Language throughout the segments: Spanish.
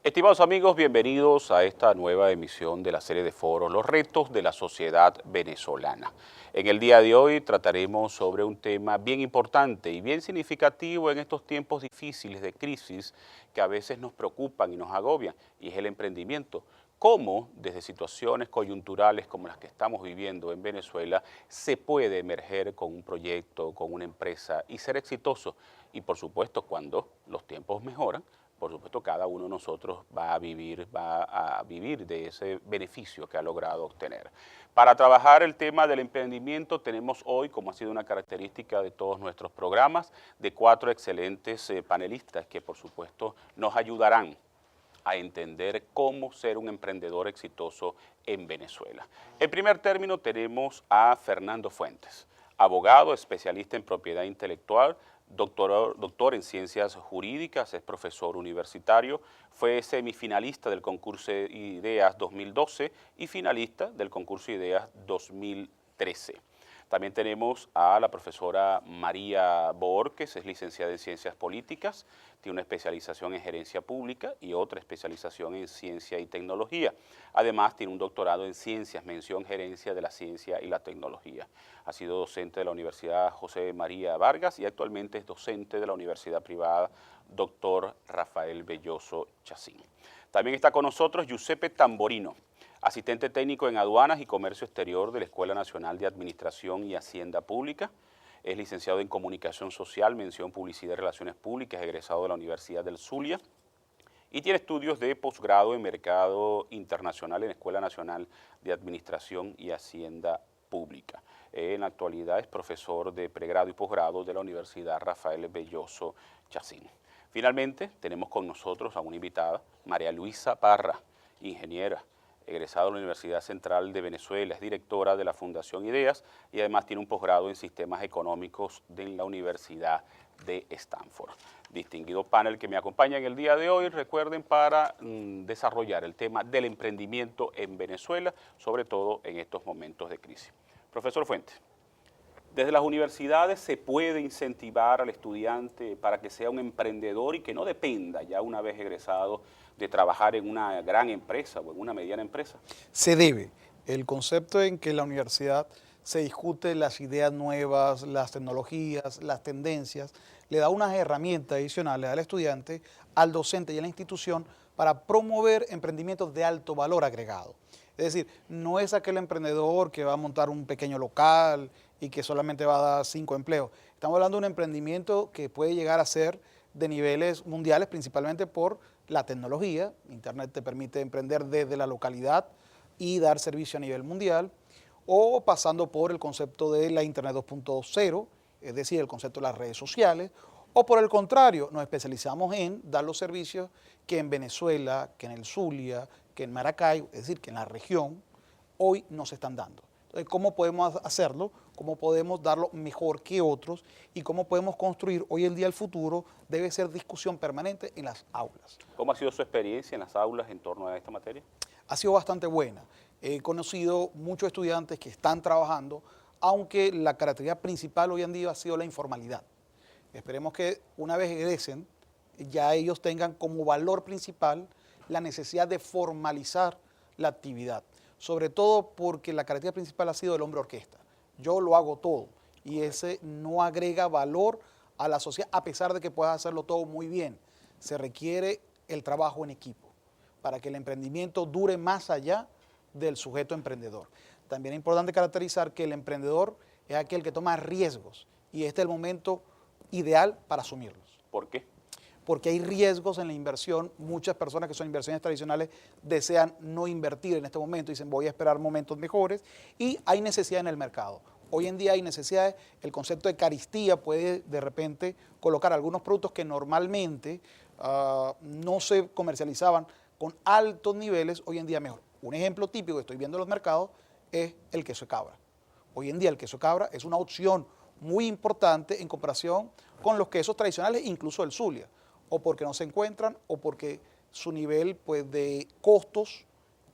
Estimados amigos, bienvenidos a esta nueva emisión de la serie de foros Los retos de la sociedad venezolana. En el día de hoy trataremos sobre un tema bien importante y bien significativo en estos tiempos difíciles de crisis que a veces nos preocupan y nos agobian, y es el emprendimiento. Cómo desde situaciones coyunturales como las que estamos viviendo en Venezuela se puede emerger con un proyecto, con una empresa y ser exitoso. Y por supuesto, cuando los tiempos mejoran, por supuesto, cada uno de nosotros va a vivir de ese beneficio que ha logrado obtener. Para trabajar el tema del emprendimiento tenemos hoy, como ha sido una característica de todos nuestros programas, de 4 excelentes panelistas que por supuesto nos ayudarán a entender cómo ser un emprendedor exitoso en Venezuela. En primer término tenemos a Fernando Fuentes, abogado, especialista en propiedad intelectual, doctor en ciencias jurídicas, es profesor universitario, fue semifinalista del concurso Ideas 2012 y finalista del concurso Ideas 2013. También tenemos a la profesora María Borges, es licenciada en Ciencias Políticas, tiene una especialización en Gerencia Pública y otra especialización en Ciencia y Tecnología. Además, tiene un doctorado en Ciencias, mención Gerencia de la Ciencia y la Tecnología. Ha sido docente de la Universidad José María Vargas y actualmente es docente de la Universidad Privada Dr. Rafael Belloso Chacín. También está con nosotros Giuseppe Tamborino, asistente técnico en Aduanas y Comercio Exterior de la Escuela Nacional de Administración y Hacienda Pública. Es licenciado en Comunicación Social, mención Publicidad y Relaciones Públicas, egresado de la Universidad del Zulia. Y tiene estudios de posgrado en Mercado Internacional en la Escuela Nacional de Administración y Hacienda Pública. En la actualidad es profesor de pregrado y posgrado de la Universidad Rafael Belloso Chacín. Finalmente, tenemos con nosotros a una invitada, María Luisa Parra, ingeniera, egresada de la Universidad Central de Venezuela, es directora de la Fundación Ideas y además tiene un posgrado en Sistemas Económicos de la Universidad de Stanford. Distinguido panel que me acompaña en el día de hoy, recuerden, para desarrollar el tema del emprendimiento en Venezuela, sobre todo en estos momentos de crisis. Profesor Fuentes, desde las universidades se puede incentivar al estudiante para que sea un emprendedor y que no dependa ya una vez egresado de trabajar en una gran empresa o en una mediana empresa. Se debe. El concepto en que en la universidad se discute las ideas nuevas, las tecnologías, las tendencias, le da unas herramientas adicionales al estudiante, al docente y a la institución para promover emprendimientos de alto valor agregado. Es decir, no es aquel emprendedor que va a montar un pequeño local y que solamente va a dar 5 empleos. Estamos hablando de un emprendimiento que puede llegar a ser de niveles mundiales, principalmente por la tecnología. Internet te permite emprender desde la localidad y dar servicio a nivel mundial, o pasando por el concepto de la Internet 2.0, es decir, el concepto de las redes sociales, o por el contrario, nos especializamos en dar los servicios que en Venezuela, que en el Zulia, que en Maracay, es decir, que en la región, hoy nos están dando. Entonces, ¿cómo podemos hacerlo? ¿Cómo podemos darlo mejor que otros? ¿Y cómo podemos construir hoy el día el futuro? Debe ser discusión permanente en las aulas. ¿Cómo ha sido su experiencia en las aulas en torno a esta materia? Ha sido bastante buena. He conocido muchos estudiantes que están trabajando, aunque la característica principal hoy en día ha sido la informalidad. Esperemos que una vez egresen, ya ellos tengan como valor principal la necesidad de formalizar la actividad, sobre todo porque la característica principal ha sido el hombre orquesta. Yo lo hago todo y ese no agrega valor a la sociedad, a pesar de que puedas hacerlo todo muy bien. Se requiere el trabajo en equipo para que el emprendimiento dure más allá del sujeto emprendedor. También es importante caracterizar que el emprendedor es aquel que toma riesgos y este es el momento ideal para asumirlos. ¿Por qué? Porque hay riesgos en la inversión. Muchas personas que son inversiones tradicionales desean no invertir en este momento, dicen voy a esperar momentos mejores, y hay necesidad en el mercado. Hoy en día hay necesidades, el concepto de carestía puede de repente colocar algunos productos que normalmente no se comercializaban con altos niveles, hoy en día mejor. Un ejemplo típico que estoy viendo en los mercados es el queso de cabra. Hoy en día el queso de cabra es una opción muy importante en comparación con los quesos tradicionales, incluso el Zulia, o porque no se encuentran o porque su nivel, pues, de costos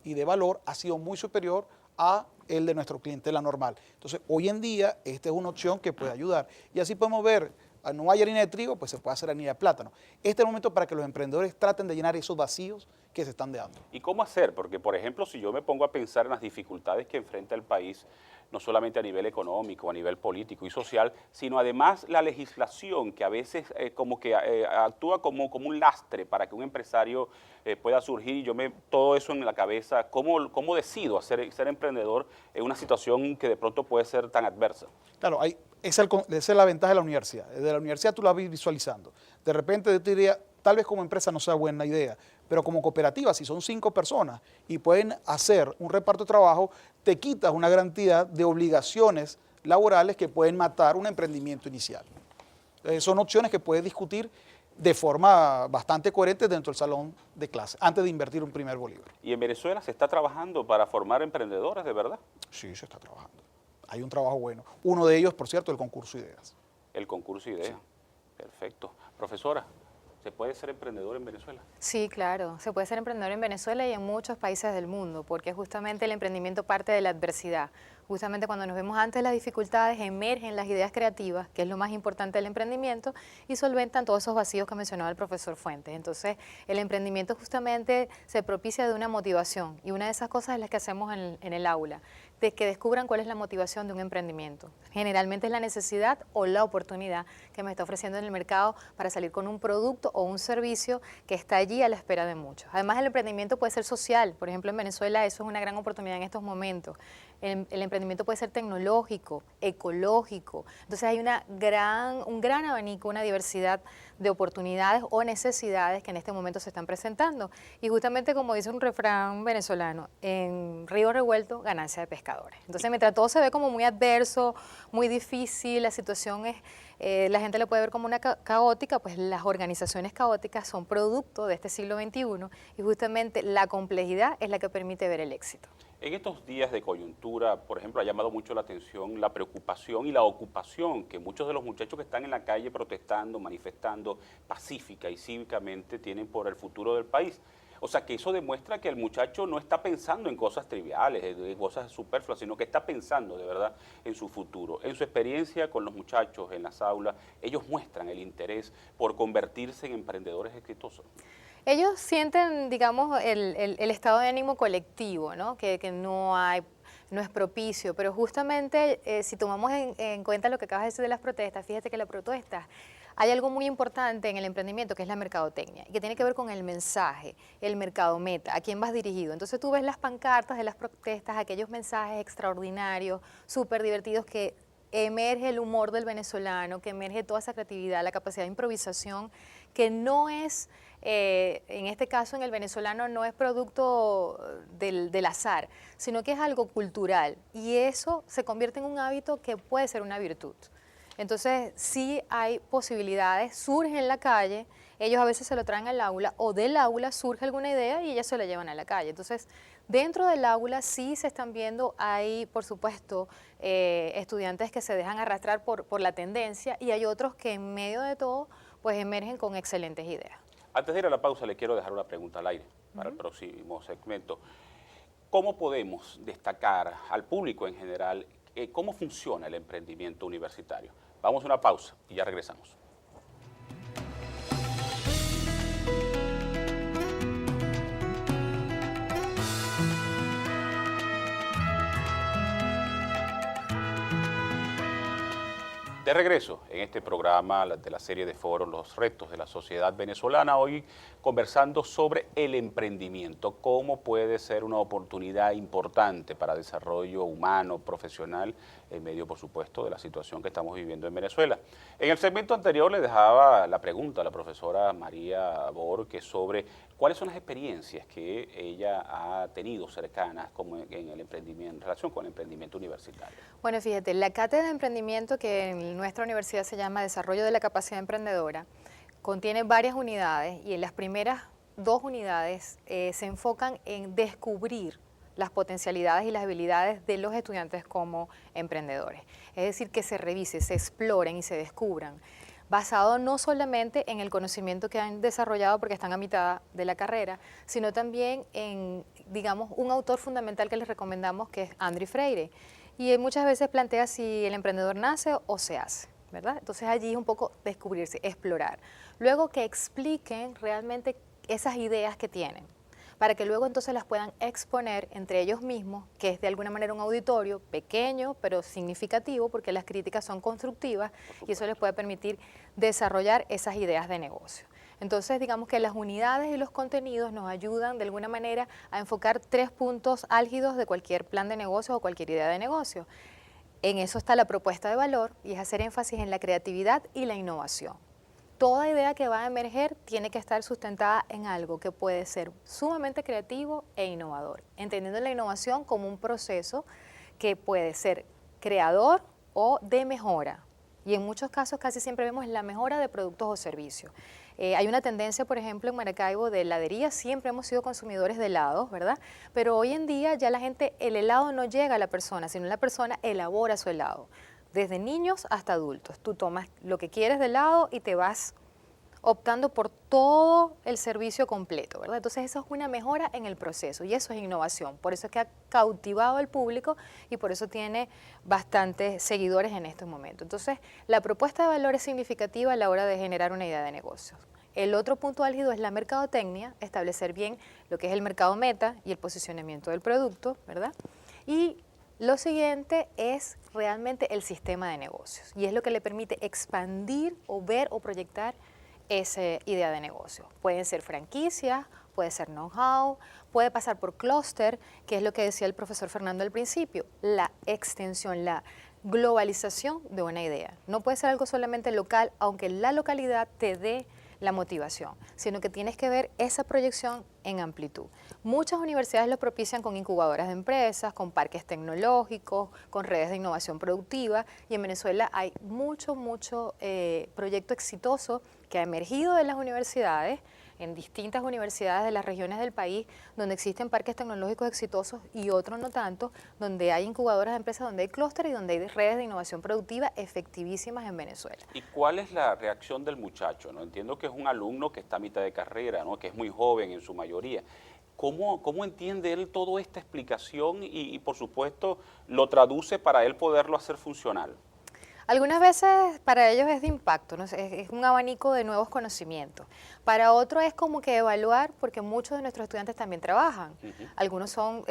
y de valor ha sido muy superior a el de nuestro clientela normal. Entonces, hoy en día esta es una opción que puede ayudar. Y así podemos ver no hay harina de trigo, pues se puede hacer harina de plátano. Este es el momento para que los emprendedores traten de llenar esos vacíos que se están dando. ¿Y cómo hacer? Porque, por ejemplo, si yo me pongo a pensar en las dificultades que enfrenta el país, no solamente a nivel económico, a nivel político y social, sino además la legislación que a veces actúa como un lastre para que un empresario pueda surgir, y todo eso en la cabeza, ¿cómo decido ser emprendedor en una situación que de pronto puede ser tan adversa? Claro, esa es la ventaja de la universidad. Desde la universidad tú la vas visualizando. De repente yo te diría, tal vez como empresa no sea buena idea, pero como cooperativa, si son 5 personas y pueden hacer un reparto de trabajo, te quitas una gran cantidad de obligaciones laborales que pueden matar un emprendimiento inicial. Son opciones que puedes discutir de forma bastante coherente dentro del salón de clase, antes de invertir un primer bolívar. ¿Y en Venezuela se está trabajando para formar emprendedores de verdad? Sí, se está trabajando. Hay un trabajo bueno. Uno de ellos, por cierto, el concurso Ideas. El concurso Ideas. Sí. Perfecto. Profesora, ¿se puede ser emprendedor en Venezuela? Sí, claro, se puede ser emprendedor en Venezuela y en muchos países del mundo, porque justamente el emprendimiento parte de la adversidad. Justamente cuando nos vemos ante las dificultades, emergen las ideas creativas, que es lo más importante del emprendimiento, y solventan todos esos vacíos que mencionaba el profesor Fuentes. Entonces, el emprendimiento justamente se propicia de una motivación, y una de esas cosas es las que hacemos en el aula, de que descubran cuál es la motivación de un emprendimiento. Generalmente es la necesidad o la oportunidad que me está ofreciendo en el mercado para salir con un producto o un servicio que está allí a la espera de muchos. Además, el emprendimiento puede ser social. Por ejemplo, en Venezuela eso es una gran oportunidad en estos momentos. El emprendimiento puede ser tecnológico, ecológico. Entonces hay un gran abanico, una diversidad de oportunidades o necesidades que en este momento se están presentando. Y justamente como dice un refrán venezolano, en río revuelto, ganancia de pescadores. Entonces mientras todo se ve como muy adverso, muy difícil, la situación es, la gente lo puede ver como una caótica, pues las organizaciones caóticas son producto de este siglo XXI y justamente la complejidad es la que permite ver el éxito. En estos días de coyuntura, por ejemplo, ha llamado mucho la atención la preocupación y la ocupación que muchos de los muchachos que están en la calle protestando, manifestando pacífica y cívicamente tienen por el futuro del país. O sea, que eso demuestra que el muchacho no está pensando en cosas triviales, en cosas superfluas, sino que está pensando de verdad en su futuro. En su experiencia con los muchachos en las aulas, ellos muestran el interés por convertirse en emprendedores exitosos. Ellos sienten, digamos, el estado de ánimo colectivo, ¿no? Que no es propicio, pero justamente si tomamos en cuenta lo que acabas de decir de las protestas, fíjate que las protestas, hay algo muy importante en el emprendimiento que es la mercadotecnia, y que tiene que ver con el mensaje, el mercado meta, a quién vas dirigido. Entonces tú ves las pancartas de las protestas, aquellos mensajes extraordinarios, súper divertidos que emerge el humor del venezolano, que emerge toda esa creatividad, la capacidad de improvisación, que no es... en este caso en el venezolano no es producto del azar, sino que es algo cultural y eso se convierte en un hábito que puede ser una virtud. Entonces sí hay posibilidades, surge en la calle, ellos a veces se lo traen al aula o del aula surge alguna idea y ellos se la llevan a la calle. Entonces dentro del aula sí se están viendo, hay por supuesto estudiantes que se dejan arrastrar por la tendencia y hay otros que en medio de todo pues emergen con excelentes ideas. Antes de ir a la pausa, le quiero dejar una pregunta al aire para el próximo segmento. ¿Cómo podemos destacar al público en general cómo funciona el emprendimiento universitario? Vamos a una pausa y ya regresamos. De regreso en este programa de la serie de foros Los retos de la sociedad venezolana, hoy conversando sobre el emprendimiento, cómo puede ser una oportunidad importante para desarrollo humano, profesional, en medio, por supuesto, de la situación que estamos viviendo en Venezuela. En el segmento anterior le dejaba la pregunta a la profesora María Borges sobre cuáles son las experiencias que ella ha tenido cercanas como en el emprendimiento, en relación con el emprendimiento universitario. Bueno, fíjate, la cátedra de emprendimiento que en nuestra universidad se llama Desarrollo de la Capacidad Emprendedora, contiene varias unidades y en las primeras 2 unidades se enfocan en descubrir las potencialidades y las habilidades de los estudiantes como emprendedores. Es decir, que se revise, se exploren y se descubran, basado no solamente en el conocimiento que han desarrollado porque están a mitad de la carrera, sino también en, digamos, un autor fundamental que les recomendamos que es André Freire. Y muchas veces plantea si el emprendedor nace o se hace. ¿verdad? Entonces allí es un poco descubrirse, explorar. Luego que expliquen realmente esas ideas que tienen, para que luego entonces las puedan exponer entre ellos mismos, que es de alguna manera un auditorio pequeño pero significativo, porque las críticas son constructivas y eso les puede permitir desarrollar esas ideas de negocio. Entonces, digamos que las unidades y los contenidos nos ayudan de alguna manera a enfocar 3 puntos álgidos de cualquier plan de negocio o cualquier idea de negocio. En eso está la propuesta de valor y es hacer énfasis en la creatividad y la innovación. Toda idea que va a emerger tiene que estar sustentada en algo que puede ser sumamente creativo e innovador, entendiendo la innovación como un proceso que puede ser creador o de mejora. Y en muchos casos casi siempre vemos la mejora de productos o servicios. Hay una tendencia, por ejemplo, en Maracaibo de heladería, siempre hemos sido consumidores de helados, ¿verdad? Pero hoy en día ya la gente, el helado no llega a la persona, sino la persona elabora su helado. Desde niños hasta adultos. Tú tomas lo que quieres de helado y te vas optando por todo el servicio completo, ¿verdad? Entonces eso es una mejora en el proceso y eso es innovación. Por eso es que ha cautivado al público y por eso tiene bastantes seguidores en estos momentos. Entonces la propuesta de valor es significativa a la hora de generar una idea de negocios. El otro punto álgido es la mercadotecnia, establecer bien lo que es el mercado meta y el posicionamiento del producto, ¿verdad? Y lo siguiente es realmente el sistema de negocios y es lo que le permite expandir o ver o proyectar esa idea de negocio. Pueden ser franquicias, puede ser know-how, puede pasar por clúster, que es lo que decía el profesor Fernando al principio, la extensión, la globalización de una idea. No puede ser algo solamente local, aunque la localidad te dé la motivación, sino que tienes que ver esa proyección en amplitud. Muchas universidades lo propician con incubadoras de empresas, con parques tecnológicos, con redes de innovación productiva y en Venezuela hay mucho proyecto exitoso que ha emergido de las universidades, en distintas universidades de las regiones del país, donde existen parques tecnológicos exitosos y otros no tanto, donde hay incubadoras de empresas, donde hay clústeres y donde hay redes de innovación productiva efectivísimas en Venezuela. ¿Y cuál es la reacción del muchacho? ¿No? Entiendo que es un alumno que está a mitad de carrera, ¿no? Que es muy joven en su mayoría. ¿Cómo entiende él toda esta explicación y, por supuesto, lo traduce para él poderlo hacer funcional? Algunas veces para ellos es de impacto, ¿no? Es un abanico de nuevos conocimientos. Para otro es como que evaluar, porque muchos de nuestros estudiantes también trabajan. Algunos son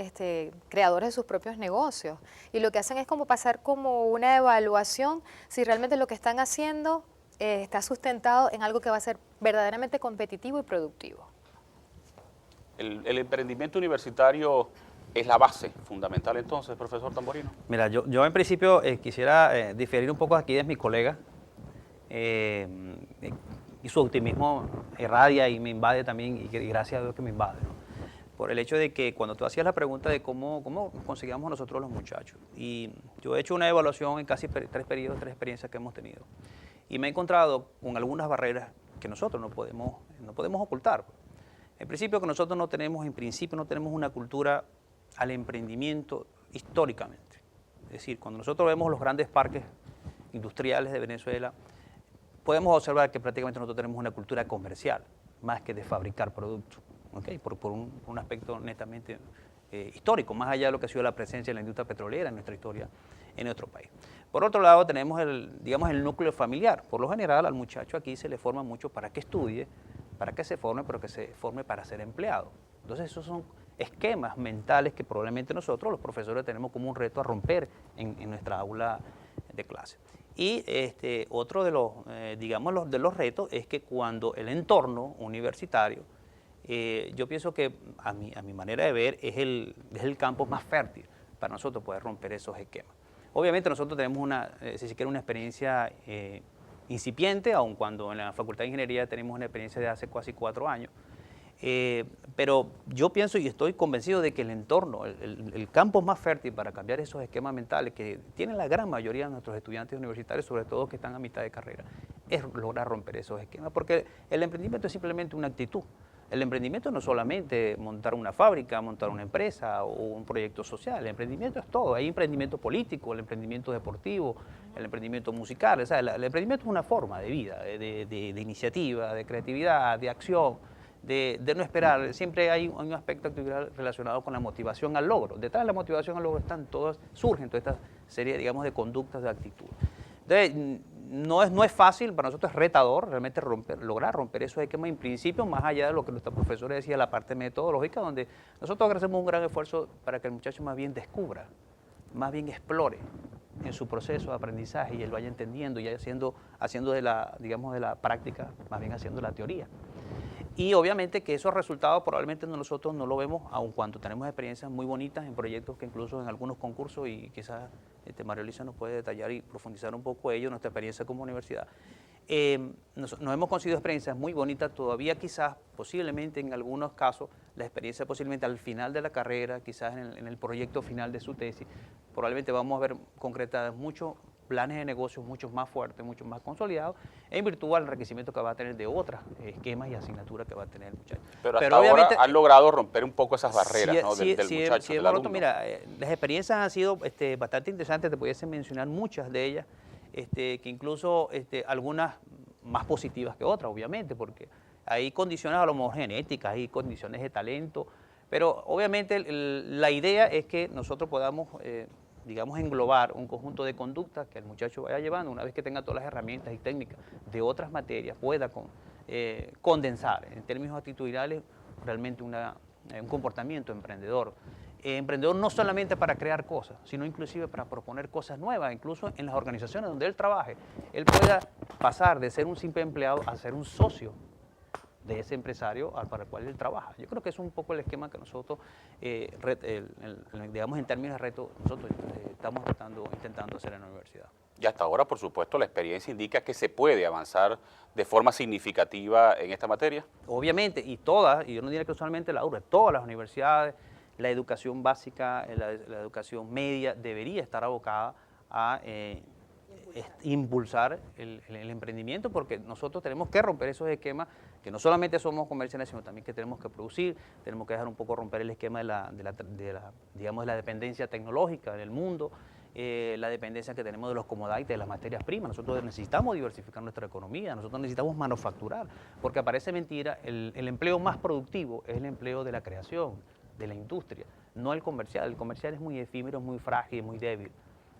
creadores de sus propios negocios y lo que hacen es como pasar como una evaluación si realmente lo que están haciendo está sustentado en algo que va a ser verdaderamente competitivo y productivo. El emprendimiento universitario es la base fundamental entonces, profesor Tamborino. Mira, yo en principio quisiera diferir un poco aquí de mis colegas y su optimismo irradia y me invade también y gracias a Dios que me invade, ¿no? Por el hecho de que cuando tú hacías la pregunta de cómo conseguíamos nosotros los muchachos y yo he hecho una evaluación en casi 3 periodos, 3 experiencias que hemos tenido y me he encontrado con algunas barreras que nosotros no podemos ocultar. En principio que nosotros no tenemos una cultura al emprendimiento históricamente. Es decir, cuando nosotros vemos los grandes parques industriales de Venezuela, podemos observar que prácticamente nosotros tenemos una cultura comercial, más que de fabricar productos, ¿okay? por un aspecto netamente histórico, más allá de lo que ha sido la presencia de la industria petrolera en nuestra historia en nuestro país. Por otro lado, tenemos el núcleo familiar. Por lo general, al muchacho aquí se le forma mucho para que estudie, para que se forme, pero que se forme para ser empleado. Entonces, esos son esquemas mentales que probablemente nosotros, los profesores, tenemos como un reto a romper en nuestra aula de clase. Y otro de los retos es que cuando el entorno universitario, yo pienso que a mi manera de ver es el campo más fértil para nosotros poder romper esos esquemas. Obviamente nosotros tenemos una experiencia incipiente, aun cuando en la Facultad de Ingeniería tenemos una experiencia de hace casi 4 años. Pero yo pienso y estoy convencido de que el entorno, el campo más fértil para cambiar esos esquemas mentales que tienen la gran mayoría de nuestros estudiantes universitarios, sobre todo que están a mitad de carrera, es lograr romper esos esquemas, porque el emprendimiento es simplemente una actitud. El emprendimiento no es solamente montar una fábrica, montar una empresa o un proyecto social, el emprendimiento es todo. Hay emprendimiento político, el emprendimiento deportivo, el emprendimiento musical, o sea, el emprendimiento es una forma de vida, de iniciativa, de creatividad, de acción. De no esperar, siempre hay un aspecto actividad relacionado con la motivación al logro. Detrás de la motivación al logro surgen toda esta serie, digamos, de conductas, de actitudes. Entonces, no es fácil, para nosotros es retador realmente lograr romper esos esquemas en principio, más allá de lo que nuestro profesor decía, la parte metodológica, donde nosotros hacemos un gran esfuerzo para que el muchacho más bien descubra, más bien explore en su proceso de aprendizaje y él vaya entendiendo y haciendo de la, digamos, de la práctica, más bien haciendo la teoría. Y obviamente que esos resultados probablemente nosotros no lo vemos, aun cuando tenemos experiencias muy bonitas en proyectos que incluso en algunos concursos, y quizás María Luisa nos puede detallar y profundizar un poco ello, nuestra experiencia como universidad. Nos hemos conseguido experiencias muy bonitas, todavía quizás, posiblemente en algunos casos, la experiencia posiblemente al final de la carrera, quizás en el proyecto final de su tesis, probablemente vamos a ver concretadas muchos planes de negocios mucho más fuertes, mucho más consolidados, en virtud al enriquecimiento que va a tener de otros esquemas y asignaturas que va a tener el muchacho. Pero hasta ahora han logrado romper un poco esas barreras, ¿no? del muchacho, sí, del alumno. Mira, las experiencias han sido bastante interesantes, te pudiese mencionar muchas de ellas, que incluso algunas más positivas que otras, obviamente, porque hay condiciones a lo mejor genéticas, hay condiciones de talento, pero obviamente la idea es que nosotros podamos digamos, englobar un conjunto de conductas que el muchacho vaya llevando, una vez que tenga todas las herramientas y técnicas de otras materias, pueda condensar en términos actitudinales realmente un comportamiento emprendedor. Emprendedor no solamente para crear cosas, sino inclusive para proponer cosas nuevas, incluso en las organizaciones donde él trabaje, él pueda pasar de ser un simple empleado a ser un socio de ese empresario para el cual él trabaja. Yo creo que es un poco el esquema que nosotros, digamos en términos de reto, nosotros estamos intentando hacer en la universidad. Y hasta ahora, por supuesto, la experiencia indica que se puede avanzar de forma significativa en esta materia. Obviamente, y yo no diría que solamente la URBE, todas las universidades, la educación básica, la educación media debería estar abocada a impulsar el emprendimiento, porque nosotros tenemos que romper esos esquemas, que no solamente somos comerciales, sino también que tenemos que producir, tenemos que dejar un poco romper el esquema digamos, de la dependencia tecnológica del mundo, la dependencia que tenemos de los commodities, de las materias primas. Nosotros necesitamos diversificar nuestra economía, nosotros necesitamos manufacturar, porque parece mentira, el empleo más productivo es el empleo de la creación, de la industria, no el comercial. El comercial es muy efímero, muy frágil, muy débil.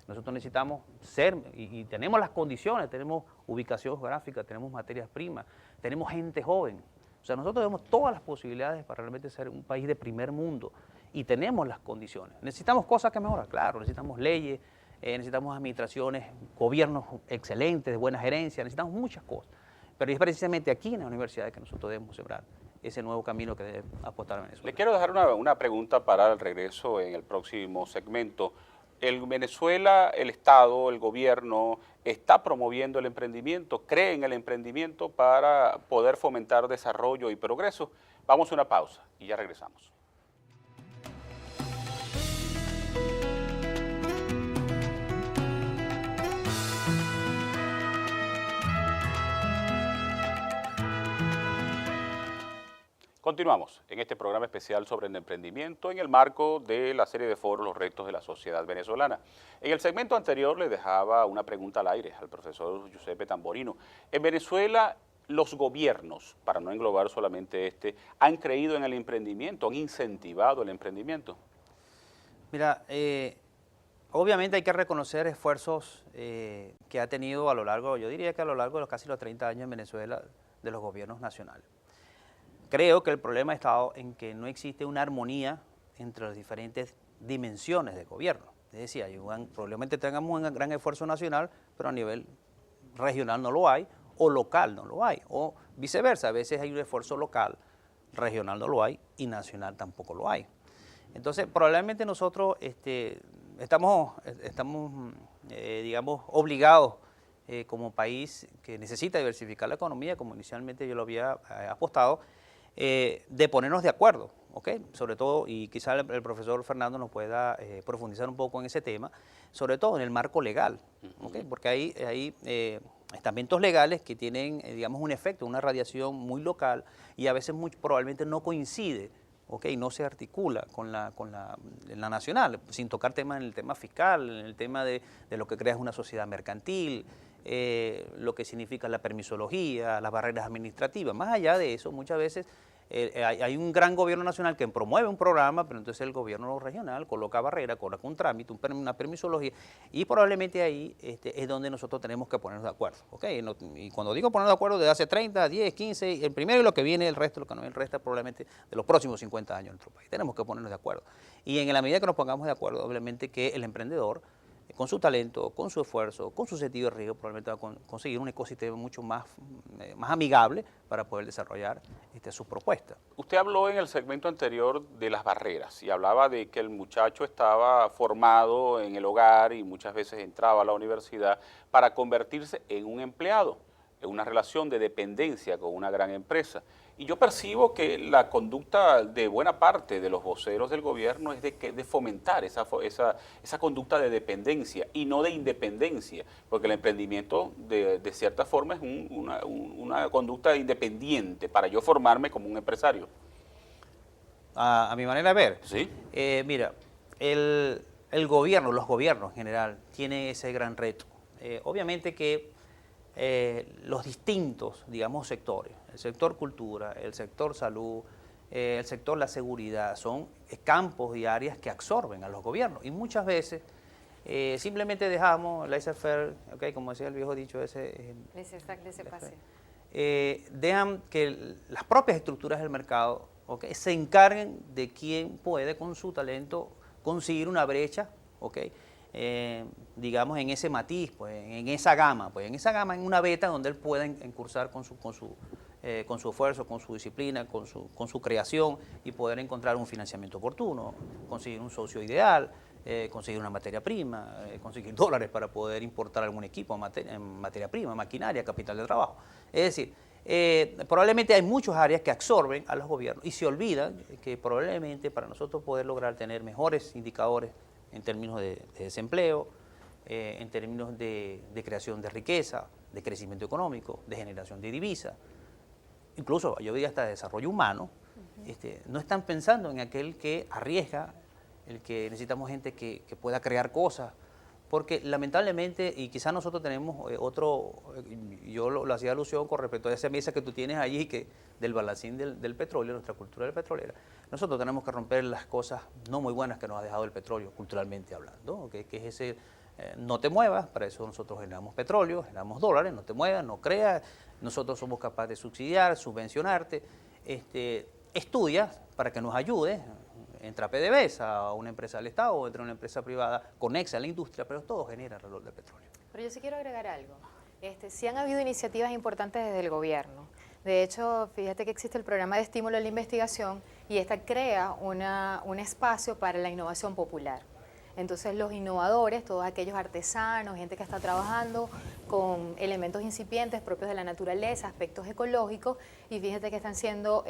Nosotros necesitamos ser, y tenemos las condiciones, tenemos ubicación geográfica, tenemos materias primas, tenemos gente joven. O sea, nosotros tenemos todas las posibilidades para realmente ser un país de primer mundo y tenemos las condiciones. Necesitamos cosas que mejorar, claro, necesitamos leyes, necesitamos administraciones, gobiernos excelentes, de buena gerencia, necesitamos muchas cosas. Pero es precisamente aquí en la universidad que nosotros debemos sembrar ese nuevo camino que debe apostar a Venezuela. Le quiero dejar una pregunta para el regreso en el próximo segmento. ¿En Venezuela el Estado, el gobierno, está promoviendo el emprendimiento, cree en el emprendimiento para poder fomentar desarrollo y progreso? Vamos a una pausa y ya regresamos. Continuamos en este programa especial sobre el emprendimiento en el marco de la serie de foros Los retos de la sociedad venezolana. En el segmento anterior le dejaba una pregunta al aire al profesor Giuseppe Tamborino. En Venezuela, los gobiernos, para no englobar solamente ¿han creído en el emprendimiento, han incentivado el emprendimiento? Mira, obviamente hay que reconocer esfuerzos que ha tenido a lo largo, yo diría que a lo largo de casi los 30 años en Venezuela, de los gobiernos nacionales. Creo que el problema ha estado en que no existe una armonía entre las diferentes dimensiones de gobierno. Es decir, probablemente tengamos un gran esfuerzo nacional, pero a nivel regional no lo hay, o local no lo hay, o viceversa. A veces hay un esfuerzo local, regional no lo hay, y nacional tampoco lo hay. Entonces, probablemente nosotros estamos digamos, obligados como país que necesita diversificar la economía, como inicialmente yo lo había apostado, de ponernos de acuerdo, ¿ok? Sobre todo, y quizá el profesor Fernando nos pueda profundizar un poco en ese tema, sobre todo en el marco legal, ¿ok? Porque hay estamentos legales que tienen, digamos, un efecto, una radiación muy local y a veces muy probablemente no coincide, ¿ok? No se articula con la nacional, sin tocar temas en el tema fiscal, en el tema de lo que crea una sociedad mercantil, lo que significa la permisología, las barreras administrativas. Más allá de eso, muchas veces hay un gran gobierno nacional que promueve un programa, pero entonces el gobierno regional coloca barreras, coloca un trámite, una permisología, y probablemente ahí es donde nosotros tenemos que ponernos de acuerdo. ¿Okay? Y cuando digo ponernos de acuerdo, desde hace 30, 10, 15, el primero y lo que viene, el resto, lo que no viene, el resto probablemente de los próximos 50 años en nuestro país. Tenemos que ponernos de acuerdo. Y en la medida que nos pongamos de acuerdo, obviamente que el emprendedor, con su talento, con su esfuerzo, con su sentido de riesgo, probablemente va a conseguir un ecosistema mucho más amigable para poder desarrollar sus propuestas. Usted habló en el segmento anterior de las barreras y hablaba de que el muchacho estaba formado en el hogar y muchas veces entraba a la universidad para convertirse en un empleado, en una relación de dependencia con una gran empresa. Y yo percibo que la conducta de buena parte de los voceros del gobierno es de fomentar esa conducta de dependencia y no de independencia, porque el emprendimiento de cierta forma es una conducta independiente para yo formarme como un empresario. A mi manera de ver, ¿Sí? Mira, el gobierno, los gobiernos en general, tienen ese gran reto. Obviamente que los distintos, digamos, sectores, el sector cultura, el sector salud, el sector la seguridad, son campos y áreas que absorben a los gobiernos. Y muchas veces simplemente dejamos laissez-faire, okay, como decía el viejo dicho ese, dejan que las propias estructuras del mercado, okay, se encarguen de quién puede con su talento conseguir una brecha, okay, digamos en ese matiz, pues, en esa gama, en una beta donde él pueda incursar con su esfuerzo, con su disciplina, con su creación y poder encontrar un financiamiento oportuno, conseguir un socio ideal, conseguir una materia prima, conseguir dólares para poder importar algún equipo en materia prima, maquinaria, capital de trabajo. Es decir, probablemente hay muchas áreas que absorben a los gobiernos y se olvidan que probablemente para nosotros poder lograr tener mejores indicadores en términos de desempleo, en términos de creación de riqueza, de crecimiento económico, de generación de divisas, incluso yo diría hasta de desarrollo humano, no están pensando en aquel que arriesga, el que necesitamos gente que pueda crear cosas, porque lamentablemente, y quizás nosotros tenemos yo lo hacía alusión con respecto a esa mesa que tú tienes allí, del balancín del petróleo, nuestra cultura del petrolera, nosotros tenemos que romper las cosas no muy buenas que nos ha dejado el petróleo, culturalmente hablando, ¿okay? Que es ese, no te muevas, para eso nosotros generamos petróleo, generamos dólares, no te muevas, no creas, nosotros somos capaces de subsidiar, subvencionarte, estudia para que nos ayude. Entra a PDVSA, a una empresa del Estado, o entra a una empresa privada conexa a la industria, pero todo genera alrededor del petróleo. Pero yo sí quiero agregar algo. Sí han habido iniciativas importantes desde el gobierno. De hecho, fíjate que existe el programa de estímulo a la investigación y esta crea un espacio para la innovación popular. Entonces los innovadores, todos aquellos artesanos, gente que está trabajando con elementos incipientes propios de la naturaleza, aspectos ecológicos, y fíjate que están siendo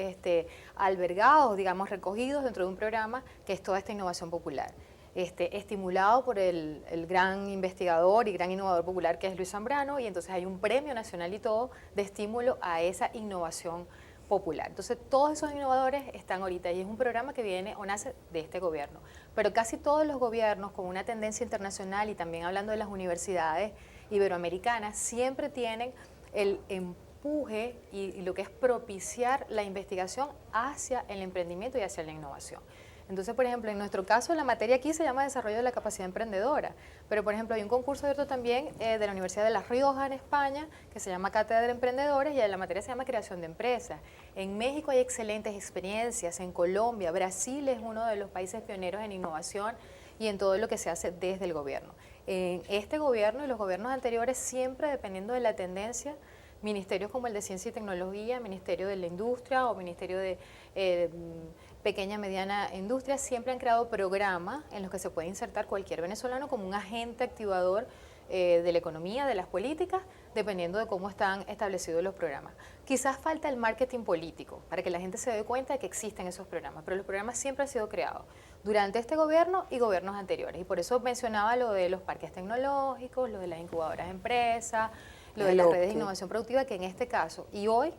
albergados, digamos, recogidos dentro de un programa que es toda esta innovación popular. Estimulado por el gran investigador y gran innovador popular que es Luis Zambrano, y entonces hay un premio nacional y todo de estímulo a esa innovación popular. Entonces todos esos innovadores están ahorita y es un programa que viene o nace de este gobierno, pero casi todos los gobiernos con una tendencia internacional y también hablando de las universidades iberoamericanas siempre tienen el empuje y lo que es propiciar la investigación hacia el emprendimiento y hacia la innovación. Entonces, por ejemplo, en nuestro caso, la materia aquí se llama Desarrollo de la Capacidad Emprendedora, pero, por ejemplo, hay un concurso abierto también de la Universidad de La Rioja, en España, que se llama Cátedra de Emprendedores, y la materia se llama Creación de Empresas. En México hay excelentes experiencias, en Colombia, Brasil es uno de los países pioneros en innovación y en todo lo que se hace desde el gobierno. En este gobierno y los gobiernos anteriores, siempre dependiendo de la tendencia, ministerios como el de Ciencia y Tecnología, Ministerio de la Industria o Ministerio de Pequeña y Mediana Industria, siempre han creado programas en los que se puede insertar cualquier venezolano como un agente activador de la economía, de las políticas, dependiendo de cómo están establecidos los programas. Quizás falta el marketing político para que la gente se dé cuenta de que existen esos programas, pero los programas siempre han sido creados durante este gobierno y gobiernos anteriores. Y por eso mencionaba lo de los parques tecnológicos, lo de las incubadoras de empresas, lo de las redes de innovación productiva, que en este caso, y hoy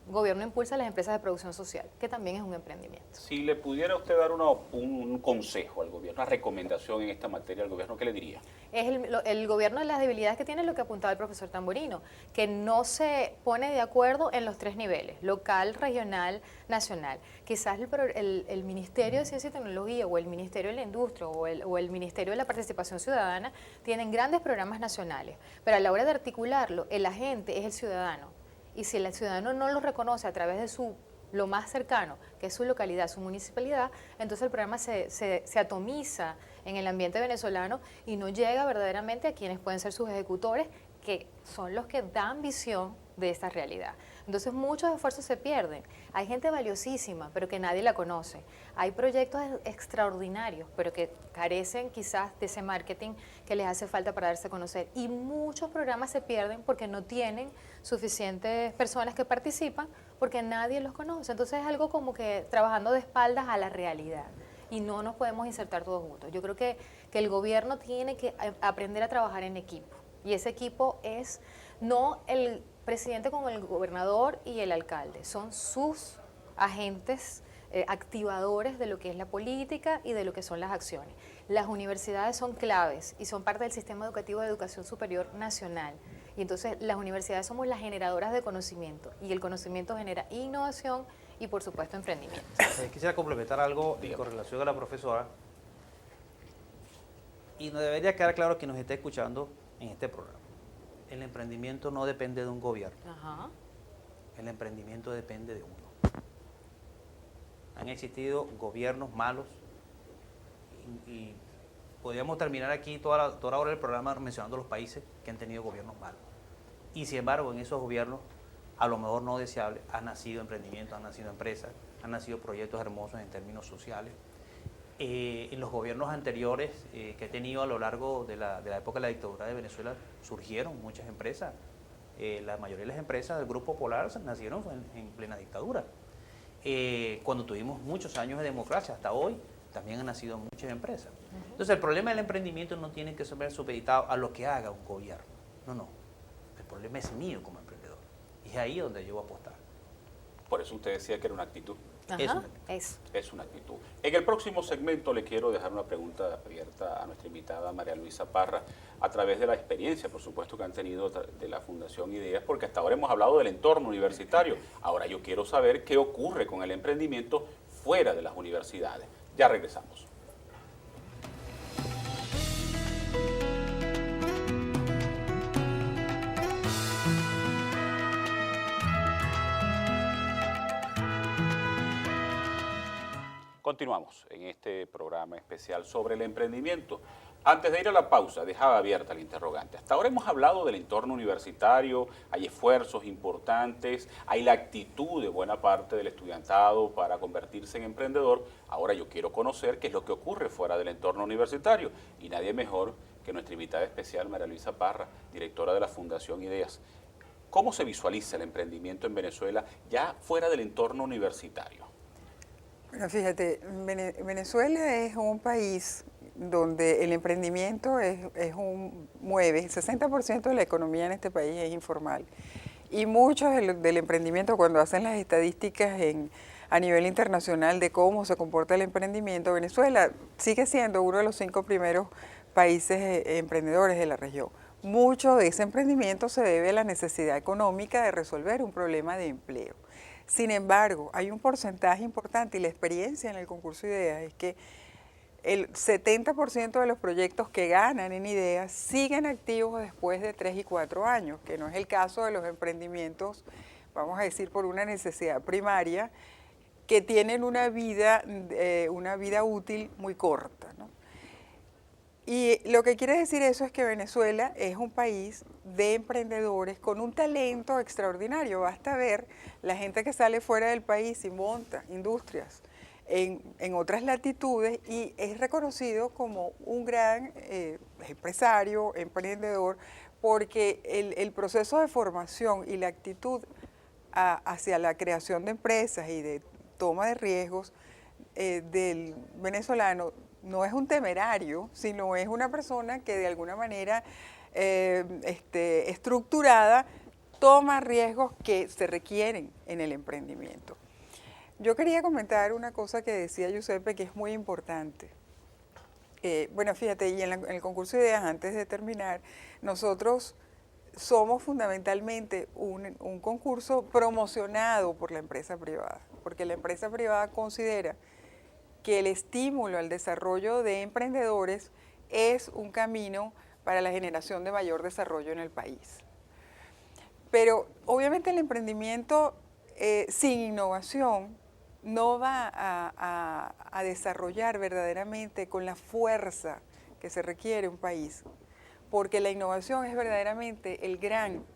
gobierno impulsa las empresas de producción social, que también es un emprendimiento. Si le pudiera usted dar un consejo al gobierno, una recomendación en esta materia al gobierno, ¿qué le diría? Es el gobierno de las debilidades que tiene, lo que apuntaba el profesor Tamborino, que no se pone de acuerdo en los tres niveles, local, regional, nacional. Quizás el Ministerio de Ciencia y Tecnología o el Ministerio de la Industria o el Ministerio de la Participación Ciudadana tienen grandes programas nacionales, pero a la hora de articularlo, el agente es el ciudadano. Y si el ciudadano no lo reconoce a través de lo más cercano, que es su localidad, su municipalidad, entonces el programa se atomiza en el ambiente venezolano y no llega verdaderamente a quienes pueden ser sus ejecutores, que son los que dan visión de esta realidad. Entonces muchos esfuerzos se pierden. Hay gente valiosísima, pero que nadie la conoce. Hay proyectos extraordinarios, pero que carecen quizás de ese marketing que les hace falta para darse a conocer. Y muchos programas se pierden porque no tienen suficientes personas que participan, porque nadie los conoce. Entonces es algo como que trabajando de espaldas a la realidad. Y no nos podemos insertar todos juntos. Yo creo que el gobierno tiene que aprender a trabajar en equipo. Y ese equipo es no el presidente con el gobernador y el alcalde, son sus agentes activadores de lo que es la política y de lo que son las acciones. Las universidades son claves y son parte del sistema educativo de educación superior nacional. Y entonces las universidades somos las generadoras de conocimiento y el conocimiento genera innovación y por supuesto emprendimiento. Quisiera complementar algo con relación a la profesora. Y nos debería quedar claro que nos esté escuchando en este programa. El emprendimiento no depende de un gobierno. Ajá. El emprendimiento depende de uno. Han existido gobiernos malos y podríamos terminar aquí toda la hora del programa mencionando los países que han tenido gobiernos malos. Y sin embargo, en esos gobiernos, a lo mejor no deseables, han nacido emprendimientos, han nacido empresas, han nacido proyectos hermosos en términos sociales. En los gobiernos anteriores que he tenido a lo largo de la época de la dictadura de Venezuela, surgieron muchas empresas. La mayoría de las empresas del Grupo Polar nacieron en plena dictadura. Cuando tuvimos muchos años de democracia, hasta hoy, también han nacido muchas empresas. Entonces, el problema del emprendimiento no tiene que ser supeditado a lo que haga un gobierno. No. El problema es mío como emprendedor. Y es ahí donde yo voy a apostar. Por eso usted decía que era una actitud. Ajá, Es una actitud. En el próximo segmento le quiero dejar una pregunta abierta a nuestra invitada María Luisa Parra, a través de la experiencia, por supuesto, que han tenido de la Fundación Ideas, porque hasta ahora hemos hablado del entorno universitario. Ahora yo quiero saber qué ocurre con el emprendimiento fuera de las universidades. Ya regresamos. Continuamos en este programa especial sobre el emprendimiento. Antes de ir a la pausa, dejaba abierta el interrogante. Hasta ahora hemos hablado del entorno universitario, hay esfuerzos importantes, hay la actitud de buena parte del estudiantado para convertirse en emprendedor. Ahora yo quiero conocer qué es lo que ocurre fuera del entorno universitario. Y nadie mejor que nuestra invitada especial, María Luisa Parra, directora de la Fundación Ideas. ¿Cómo se visualiza el emprendimiento en Venezuela ya fuera del entorno universitario? Bueno, fíjate, Venezuela es un país donde el emprendimiento mueve, el 60% de la economía en este país es informal. Y mucho del emprendimiento, cuando hacen las estadísticas a nivel internacional de cómo se comporta el emprendimiento, Venezuela sigue siendo uno de los 5 primeros países emprendedores de la región. Mucho de ese emprendimiento se debe a la necesidad económica de resolver un problema de empleo. Sin embargo, hay un porcentaje importante y la experiencia en el concurso de ideas es que el 70% de los proyectos que ganan en ideas siguen activos después de 3 y 4 años, que no es el caso de los emprendimientos, vamos a decir, por una necesidad primaria, que tienen una vida útil muy corta, ¿no? Y lo que quiere decir eso es que Venezuela es un país de emprendedores con un talento extraordinario. Basta ver la gente que sale fuera del país y monta industrias en otras latitudes y es reconocido como un gran empresario, emprendedor, porque el proceso de formación y la actitud hacia la creación de empresas y de toma de riesgos del venezolano no es un temerario, sino es una persona que de alguna manera estructurada toma riesgos que se requieren en el emprendimiento. Yo quería comentar una cosa que decía Giuseppe que es muy importante. Bueno, fíjate, y en el concurso de ideas, antes de terminar, nosotros somos fundamentalmente un concurso promocionado por la empresa privada, porque la empresa privada considera que el estímulo al desarrollo de emprendedores es un camino para la generación de mayor desarrollo en el país. Pero obviamente el emprendimiento sin innovación no va a desarrollar verdaderamente con la fuerza que se requiere un país, porque la innovación es verdaderamente el gran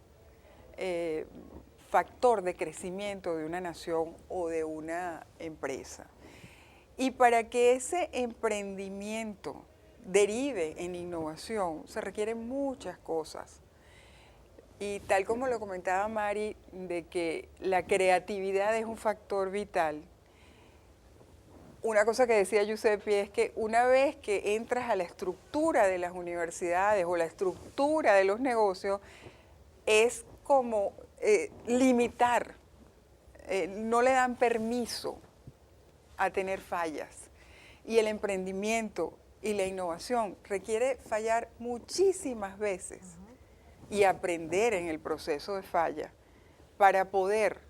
factor de crecimiento de una nación o de una empresa. Y para que ese emprendimiento derive en innovación, se requieren muchas cosas. Y tal como lo comentaba Mari, de que la creatividad es un factor vital, una cosa que decía Giuseppe es que una vez que entras a la estructura de las universidades o la estructura de los negocios, es como limitar, no le dan permiso a tener fallas. Y el emprendimiento y la innovación requiere fallar muchísimas veces y aprender en el proceso de falla para poder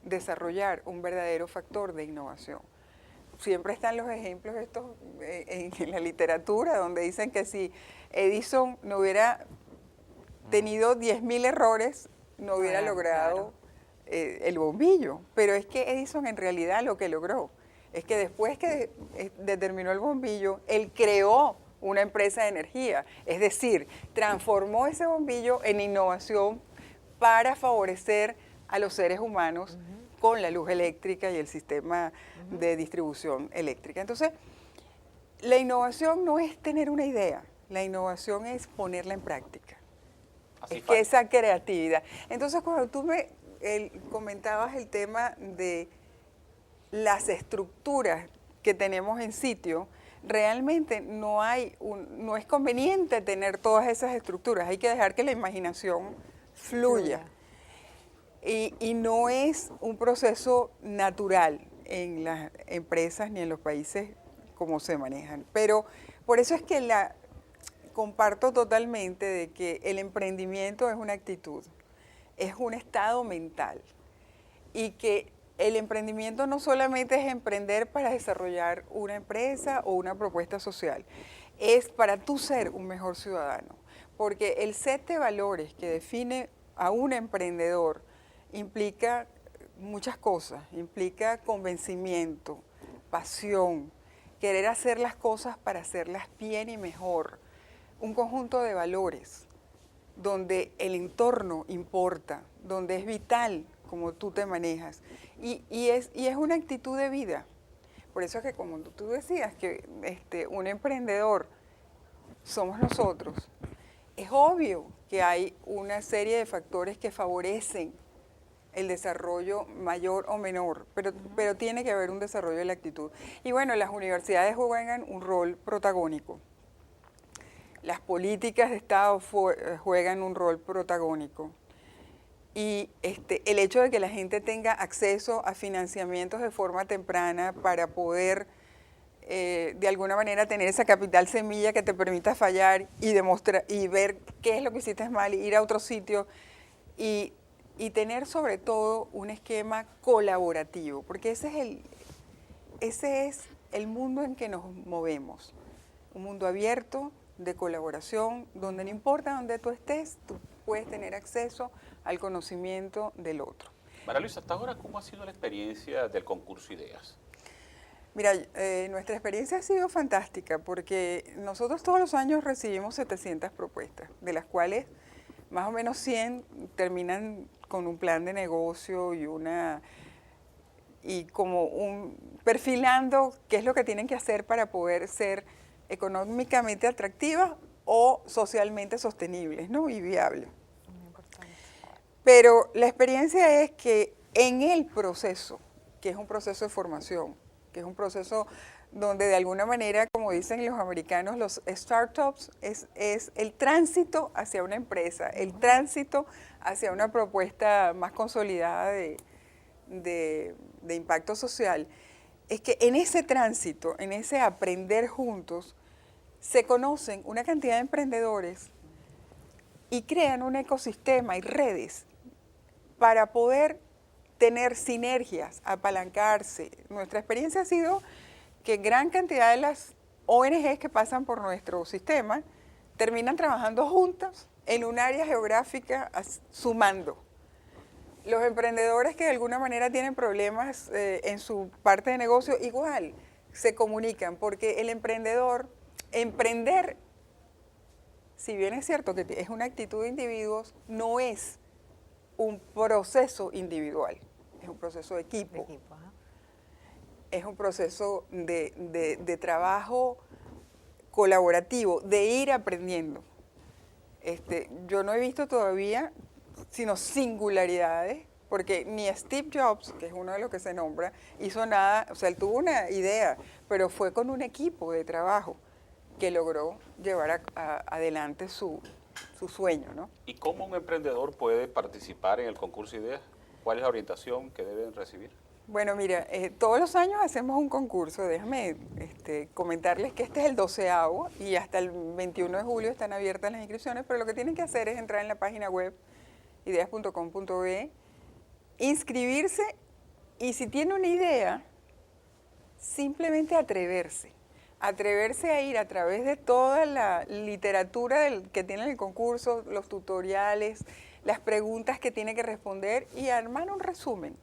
desarrollar un verdadero factor de innovación. Siempre están los ejemplos estos en la literatura donde dicen que si Edison no hubiera tenido 10.000 errores, no hubiera logrado el bombillo. Pero es que Edison en realidad lo que logró es que después que determinó el bombillo, él creó una empresa de energía. Es decir, transformó ese bombillo en innovación para favorecer a los seres humanos con la luz eléctrica y el sistema de distribución eléctrica. Entonces, la innovación no es tener una idea, la innovación es ponerla en práctica. Así es falla. que esa creatividad. Entonces, cuando tú me comentabas el tema de las estructuras que tenemos en sitio, realmente no es conveniente tener todas esas estructuras, hay que dejar que la imaginación fluya. Y no es un proceso natural en las empresas ni en los países como se manejan. Pero por eso es que comparto totalmente de que el emprendimiento es una actitud, es un estado mental. Y que el emprendimiento no solamente es emprender para desarrollar una empresa o una propuesta social, es para tú ser un mejor ciudadano. Porque el set de valores que define a un emprendedor implica muchas cosas, implica convencimiento, pasión, querer hacer las cosas para hacerlas bien y mejor, un conjunto de valores donde el entorno importa, donde es vital como tú te manejas y es una actitud de vida. Por eso es que como tú decías que un emprendedor somos nosotros, es obvio que hay una serie de factores que favorecen el desarrollo mayor o menor, pero tiene que haber un desarrollo de la actitud. Y bueno, las universidades juegan un rol protagónico. Las políticas de Estado juegan un rol protagónico. Y el hecho de que la gente tenga acceso a financiamientos de forma temprana para poder de alguna manera tener esa capital semilla que te permita fallar y demostrar y ver qué es lo que hiciste mal, ir a otro sitio y tener sobre todo un esquema colaborativo, porque ese es el mundo en que nos movemos, un mundo abierto de colaboración, donde no importa dónde tú estés, tú puedes tener acceso al conocimiento del otro. María Luisa, hasta ahora, ¿cómo ha sido la experiencia del concurso Ideas? Mira, nuestra experiencia ha sido fantástica porque nosotros todos los años recibimos 700 propuestas, de las cuales más o menos 100 terminan con un plan de negocio y perfilando qué es lo que tienen que hacer para poder ser económicamente atractivas o socialmente sostenibles, ¿no? Y viables. Pero la experiencia es que en el proceso, que es un proceso de formación, que es un proceso donde de alguna manera, como dicen los americanos, los startups es el tránsito hacia una empresa, el tránsito hacia una propuesta más consolidada de impacto social. Es que en ese tránsito, en ese aprender juntos, se conocen una cantidad de emprendedores y crean un ecosistema y redes para poder tener sinergias, apalancarse. Nuestra experiencia ha sido que gran cantidad de las ONGs que pasan por nuestro sistema terminan trabajando juntas en un área geográfica sumando. Los emprendedores que de alguna manera tienen problemas en su parte de negocio, igual se comunican, porque el emprender, si bien es cierto que es una actitud de individuos, no es un proceso individual, es un proceso de equipo. Es un proceso de trabajo colaborativo, de ir aprendiendo. Yo no he visto todavía sino singularidades, porque ni Steve Jobs, que es uno de los que se nombra, hizo nada, o sea, él tuvo una idea, pero fue con un equipo de trabajo que logró llevar adelante su sueño, ¿no? ¿Y cómo un emprendedor puede participar en el concurso de ideas? ¿Cuál es la orientación que deben recibir? Bueno, mira, todos los años hacemos un concurso. Déjame comentarles que este es el 12º y hasta el 21 de julio están abiertas las inscripciones, pero lo que tienen que hacer es entrar en la página web ideas.com.be, inscribirse y si tiene una idea, simplemente atreverse a ir a través de toda la literatura que tiene el concurso, los tutoriales, las preguntas que tiene que responder y armar un resumen.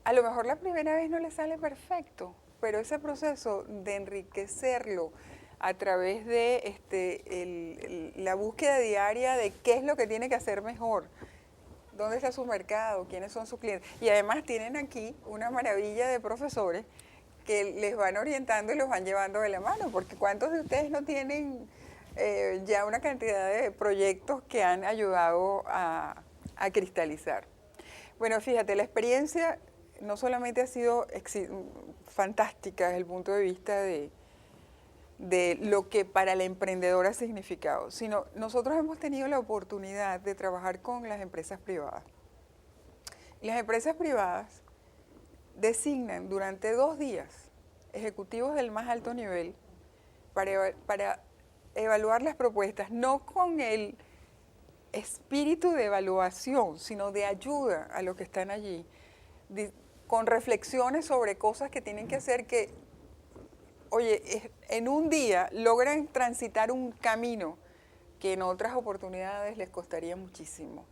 A lo mejor la primera vez no le sale perfecto, pero ese proceso de enriquecerlo a través de la búsqueda diaria de qué es lo que tiene que hacer mejor, dónde está su mercado, quiénes son sus clientes. Y además tienen aquí una maravilla de profesores que les van orientando y los van llevando de la mano, porque ¿cuántos de ustedes no tienen ya una cantidad de proyectos que han ayudado a cristalizar? Bueno, fíjate, la experiencia no solamente ha sido fantástica desde el punto de vista de lo que para la emprendedora ha significado, sino nosotros hemos tenido la oportunidad de trabajar con las empresas privadas. Y las empresas privadas designan durante 2 días ejecutivos del más alto nivel para evaluar las propuestas, no con el espíritu de evaluación, sino de ayuda a los que están allí, con reflexiones sobre cosas que tienen que hacer que, oye, en un día logran transitar un camino que en otras oportunidades les costaría muchísimo.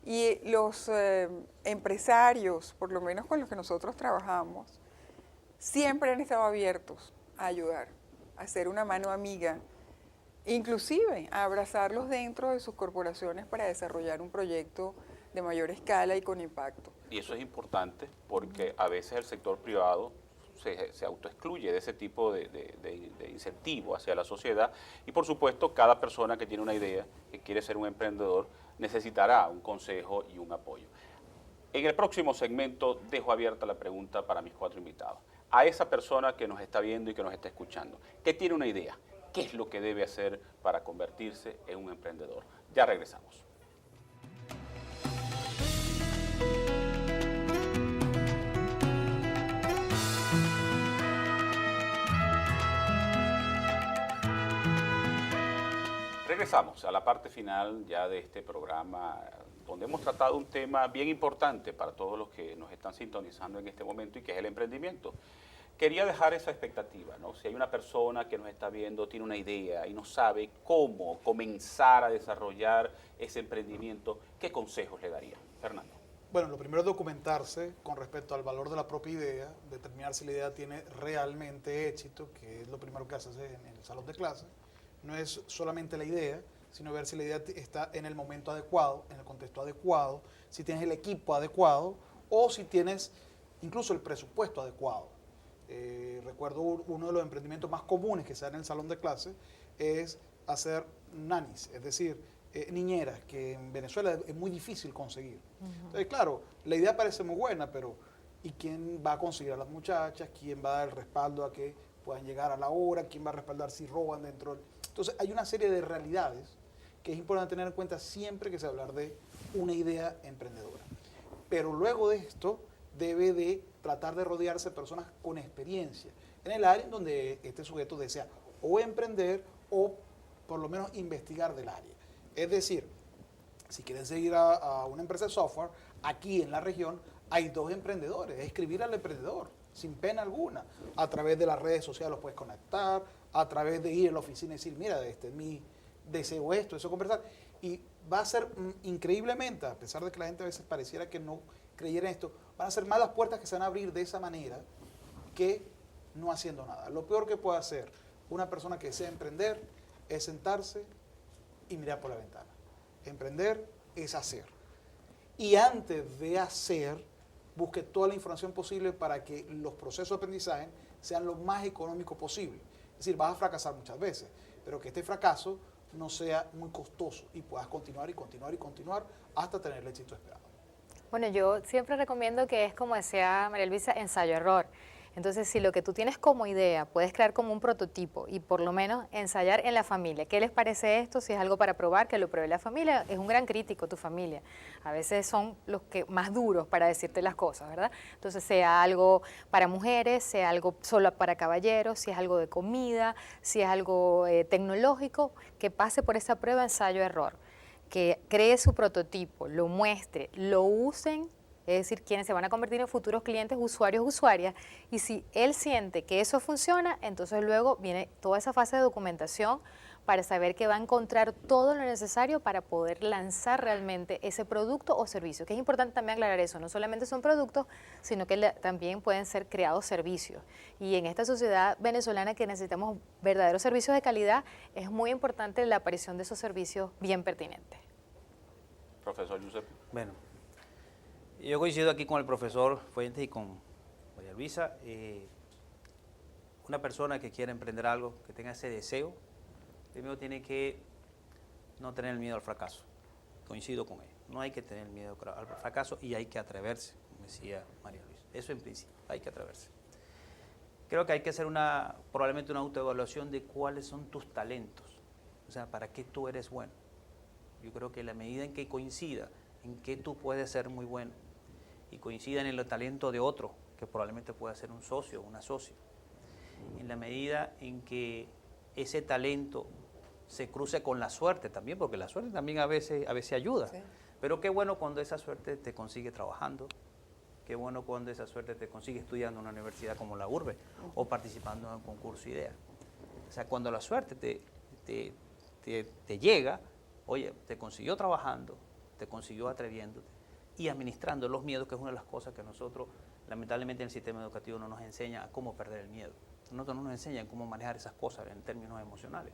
Y los empresarios, por lo menos con los que nosotros trabajamos, siempre han estado abiertos a ayudar, a hacer una mano amiga, inclusive a abrazarlos dentro de sus corporaciones para desarrollar un proyecto de mayor escala y con impacto. Y eso es importante porque a veces el sector privado se autoexcluye de ese tipo de incentivo hacia la sociedad y por supuesto cada persona que tiene una idea, que quiere ser un emprendedor, necesitará un consejo y un apoyo. En el próximo segmento dejo abierta la pregunta para mis 4 invitados. A esa persona que nos está viendo y que nos está escuchando, que tiene una idea, ¿qué es lo que debe hacer para convertirse en un emprendedor? Ya regresamos. Regresamos a la parte final ya de este programa donde hemos tratado un tema bien importante para todos los que nos están sintonizando en este momento y que es el emprendimiento. Quería dejar esa expectativa, ¿no? Si hay una persona que nos está viendo, tiene una idea y no sabe cómo comenzar a desarrollar ese emprendimiento, ¿qué consejos le daría? Fernando. Bueno, lo primero es documentarse con respecto al valor de la propia idea, determinar si la idea tiene realmente éxito, que es lo primero que haces en el salón de clase. No es solamente la idea, sino ver si la idea está en el momento adecuado, en el contexto adecuado, si tienes el equipo adecuado o si tienes incluso el presupuesto adecuado. Recuerdo uno de los emprendimientos más comunes que se dan en el salón de clase es hacer nannies, es decir, niñeras, que en Venezuela es muy difícil conseguir. Entonces, claro, la idea parece muy buena, pero y quién va a conseguir a las muchachas, quién va a dar el respaldo a que puedan llegar a la hora, quién va a respaldar si roban dentro. Entonces hay una serie de realidades que es importante tener en cuenta siempre que se hablar de una idea emprendedora. Pero luego de esto debe de tratar de rodearse de personas con experiencia en el área en donde este sujeto desea o emprender o por lo menos investigar del área. Es decir, si quieren seguir a una empresa de software, aquí en la región hay 2 emprendedores. Escribir al emprendedor, sin pena alguna. A través de las redes sociales los puedes conectar, a través de ir a la oficina y decir, mira, este es mi deseo esto, eso conversar. Y va a ser increíblemente, a pesar de que la gente a veces pareciera que no creyera en esto, van a ser más las puertas que se van a abrir de esa manera que no haciendo nada. Lo peor que puede hacer una persona que desea emprender es sentarse y mirar por la ventana. Emprender es hacer. Y antes de hacer, busque toda la información posible para que los procesos de aprendizaje sean lo más económicos posible. Es decir, vas a fracasar muchas veces, pero que este fracaso no sea muy costoso y puedas continuar y continuar y continuar hasta tener el éxito esperado. Bueno, yo siempre recomiendo que es, como decía María Luisa, ensayo-error. Entonces, si lo que tú tienes como idea, puedes crear como un prototipo y por lo menos ensayar en la familia. ¿Qué les parece esto? Si es algo para probar, que lo pruebe la familia. Es un gran crítico tu familia. A veces son los que más duros para decirte las cosas, ¿verdad? Entonces, sea algo para mujeres, sea algo solo para caballeros, si es algo de comida, si es algo tecnológico, que pase por esa prueba ensayo-error. Que cree su prototipo, lo muestre, lo usen, es decir, quienes se van a convertir en futuros clientes, usuarios, usuarias, y si él siente que eso funciona, entonces luego viene toda esa fase de documentación para saber que va a encontrar todo lo necesario para poder lanzar realmente ese producto o servicio, que es importante también aclarar eso, no solamente son productos, sino que también pueden ser creados servicios. Y en esta sociedad venezolana que necesitamos verdaderos servicios de calidad, es muy importante la aparición de esos servicios bien pertinentes. Profesor Yusef. Bueno, yo coincido aquí con el profesor Fuentes y con María Luisa. Una persona que quiera emprender algo, que tenga ese deseo, primero tiene que no tener miedo al fracaso. Coincido con él. No hay que tener miedo al fracaso y hay que atreverse, como decía María Luisa. Eso en principio, hay que atreverse. Creo que hay que hacer probablemente una autoevaluación de cuáles son tus talentos. O sea, para qué tú eres bueno. Yo creo que la medida en que coincida en que tú puedes ser muy bueno y coincida en el talento de otro, que probablemente pueda ser un socio o una socia, en la medida en que ese talento se cruce con la suerte también, porque la suerte también a veces ayuda. Sí. Pero qué bueno cuando esa suerte te consigue trabajando, qué bueno cuando esa suerte te consigue estudiando en una universidad como la URBE o participando en un concurso IDEA. O sea, cuando la suerte te llega, oye, te consiguió trabajando, te consiguió atreviéndote y administrando los miedos, que es una de las cosas que nosotros, lamentablemente, en el sistema educativo no nos enseña a cómo perder el miedo. Nosotros no nos enseñan cómo manejar esas cosas en términos emocionales.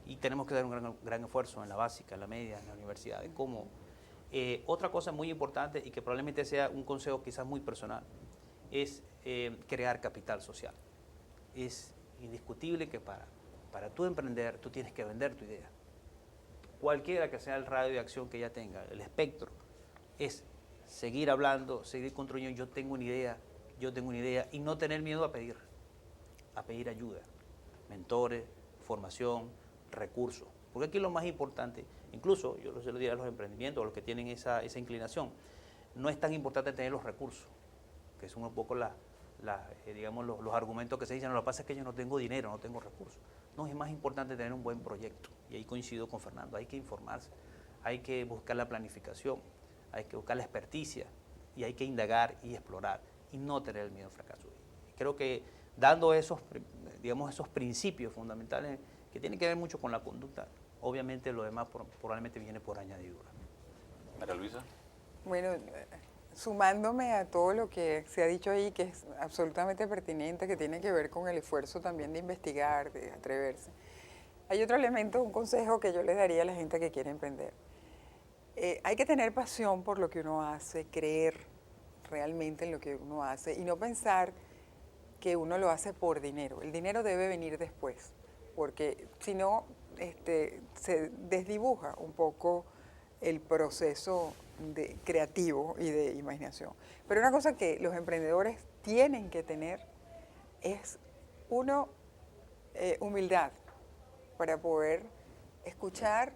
Y tenemos que dar un gran esfuerzo en la básica, en la media, en la universidad. Otra cosa muy importante y que probablemente sea un consejo quizás muy personal, es crear capital social. Es indiscutible que para tú emprender, tú tienes que vender tu idea. Cualquiera que sea el radio de acción que ella tenga, el espectro, es seguir hablando, seguir construyendo. Yo tengo una idea, y no tener miedo a pedir ayuda, mentores, formación, recursos. Porque aquí lo más importante, incluso yo se lo diría a los emprendimientos, a los que tienen esa inclinación, no es tan importante tener los recursos, que son un poco digamos, los argumentos que se dicen. No, lo que pasa es que yo no tengo dinero, no tengo recursos. No, es más importante tener un buen proyecto. Y ahí coincido con Fernando, hay que informarse, hay que buscar la planificación, hay que buscar la experticia y hay que indagar y explorar y no tener el miedo al fracaso. Creo que dando esos principios fundamentales que tienen que ver mucho con la conducta, obviamente lo demás probablemente viene por añadidura. María Luisa. Bueno, sumándome a todo lo que se ha dicho ahí, que es absolutamente pertinente, que tiene que ver con el esfuerzo también de investigar, de atreverse. Hay otro elemento, un consejo que yo les daría a la gente que quiere emprender. Hay que tener pasión por lo que uno hace, creer realmente en lo que uno hace y no pensar que uno lo hace por dinero. El dinero debe venir después, porque si no, se desdibuja un poco el proceso creativo y de imaginación. Pero una cosa que los emprendedores tienen que tener es, uno, humildad para poder escuchar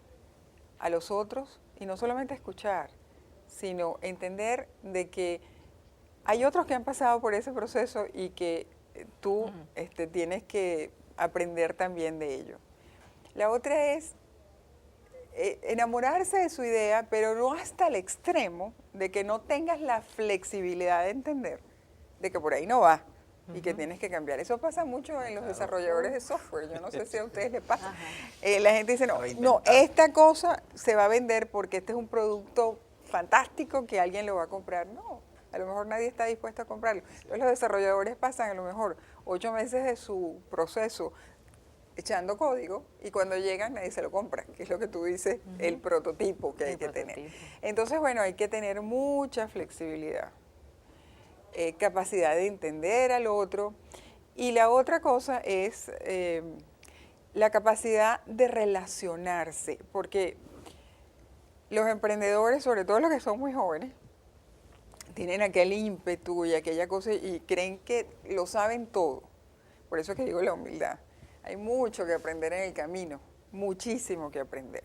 a los otros y no solamente escuchar, sino entender de que hay otros que han pasado por ese proceso y que tú tienes que aprender también de ello. La otra es enamorarse de su idea, pero no hasta el extremo de que no tengas la flexibilidad de entender de que por ahí no va y que tienes que cambiar. Eso pasa mucho en los desarrolladores de software. Yo no sé si a ustedes les pasa. La gente dice, no, esta cosa se va a vender porque este es un producto fantástico que alguien lo va a comprar. No, a lo mejor nadie está dispuesto a comprarlo. Entonces los desarrolladores pasan a lo mejor 8 meses de su proceso echando código y cuando llegan nadie se lo compra, que es lo que tú dices, el prototipo que hay que tener. Entonces, bueno, hay que tener mucha flexibilidad, capacidad de entender al otro, y la otra cosa es la capacidad de relacionarse, porque los emprendedores, sobre todo los que son muy jóvenes, tienen aquel ímpetu y aquella cosa y creen que lo saben todo. Por eso es que digo la humildad. Hay mucho que aprender en el camino, muchísimo que aprender.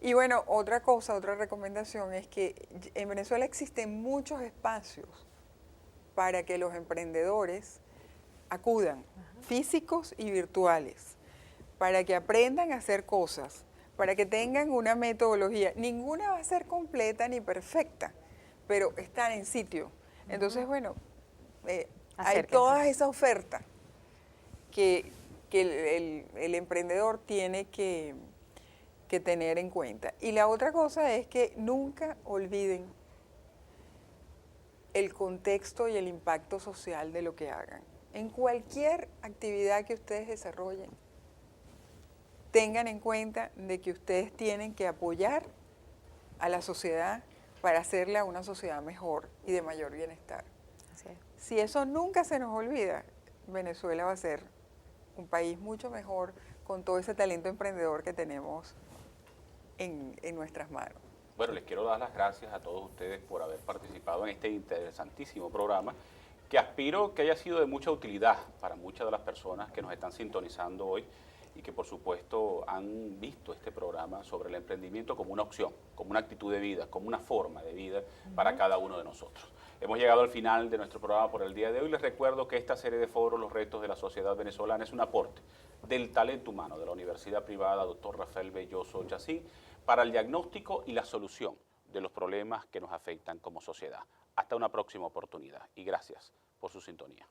Y bueno, otra cosa, otra recomendación es que en Venezuela existen muchos espacios para que los emprendedores acudan, físicos y virtuales, para que aprendan a hacer cosas, para que tengan una metodología. Ninguna va a ser completa ni perfecta, pero están en sitio. Entonces, bueno, hay toda esa oferta que el emprendedor tiene que tener en cuenta. Y la otra cosa es que nunca olviden el contexto y el impacto social de lo que hagan. En cualquier actividad que ustedes desarrollen, tengan en cuenta de que ustedes tienen que apoyar a la sociedad para hacerla una sociedad mejor y de mayor bienestar. Así es. Si eso nunca se nos olvida, Venezuela va a ser un país mucho mejor con todo ese talento emprendedor que tenemos en nuestras manos. Bueno, les quiero dar las gracias a todos ustedes por haber participado en este interesantísimo programa, que aspiro que haya sido de mucha utilidad para muchas de las personas que nos están sintonizando hoy y que por supuesto han visto este programa sobre el emprendimiento como una opción, como una actitud de vida, como una forma de vida para cada uno de nosotros. Hemos llegado al final de nuestro programa por el día de hoy. Les recuerdo que esta serie de foros, Los retos de la sociedad venezolana, es un aporte del talento humano de la Universidad Privada Dr. Rafael Belloso Yacín para el diagnóstico y la solución de los problemas que nos afectan como sociedad. Hasta una próxima oportunidad y gracias por su sintonía.